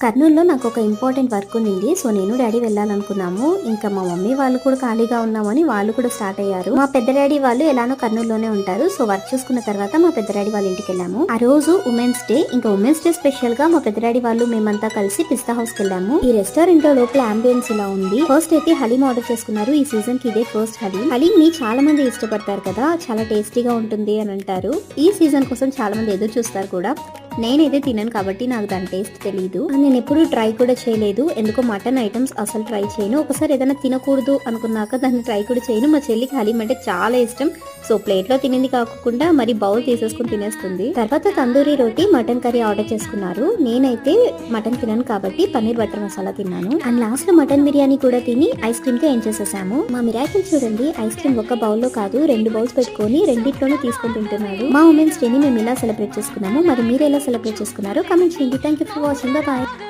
కర్నూలులో నాకు ఒక ఇంపార్టెంట్ వర్క్ ఉంది. సో నేను డాడీ వెళ్ళాలనుకున్నాము. ఇంకా మా మమ్మీ వాళ్ళు కూడా ఖాళీగా ఉన్నామని వాళ్ళు కూడా స్టార్ట్ అయ్యారు. మా పెద్ద డాడీ వాళ్ళు ఎలానో కర్నూలులోనే ఉంటారు. సో వర్క్ చూసుకున్న తర్వాత మా పెద్ద డాడీ వాళ్ళ ఇంటికి వెళ్ళాము. ఆ రోజు ఉమెన్స్ డే. ఇంకా ఉమెన్స్ డే స్పెషల్ గా మా పెద్ద డాడీ వాళ్ళు మేమంతా కలిసి పిస్తా హౌస్ కి వెళ్ళాము. ఈ రెస్టారెంట్ లో లోపల అంబియన్స్ ఇలా ఉంది. ఫస్ట్ అయితే హలీం ఆర్డర్ చేసుకున్నారు. ఈ సీజన్ కి ఇదే ఫస్ట్ హలీం. హలీం ని చాలా మంది ఇష్టపడతారు కదా, చాలా టేస్టీగా ఉంటుంది అని అంటారు. ఈ సీజన్ కోసం చాలా మంది ఎదురు చూస్తారు కూడా. నేనైతే తినను కాబట్టి నాకు దాని టేస్ట్ తెలియదు. నేను ఎప్పుడు ట్రై కూడా చేయలేదు. ఎందుకో మటన్ ఐటమ్స్ అసలు ట్రై చేయను. ఒకసారి ఏదైనా తినకూడదు అనుకున్నాక దాన్ని ట్రై కూడా చేయను. మా చెల్లికి హలీం అంటే చాలా ఇష్టం. సో ప్లేట్ లో తినింది కాకుండా మరి బౌల్ తీసేసుకుని తినేస్తుంది. తర్వాత తందూరి రోటీ, మటన్ కర్రీ ఆర్డర్ చేసుకున్నారు. నేనైతే మటన్ తినను కాబట్టి పన్నీర్ బటర్ మసాలా తిన్నాను. అండ్ లాస్ట్ లో మటన్ బిర్యానీ కూడా తిని ఐస్ క్రీమ్ తో ఎంజాయ్ చేసేసాము. మా మిరాకిల్ చూడండి, ఐస్ క్రీమ్ ఒక బౌల్ లో కాదు 2 బౌల్స్ పెట్టుకొని రెండిట్లోనే తీసుకొని తింటున్నాడు. మా ఉమెన్స్ డే ని మేము ఇలా సెలబ్రేట్ చేసుకున్నాము. మరి మీరు ఎలా సెలబ్రేట్ చేసుకున్నారు కామెంట్ చేయండి. Thank you for watching. Bye.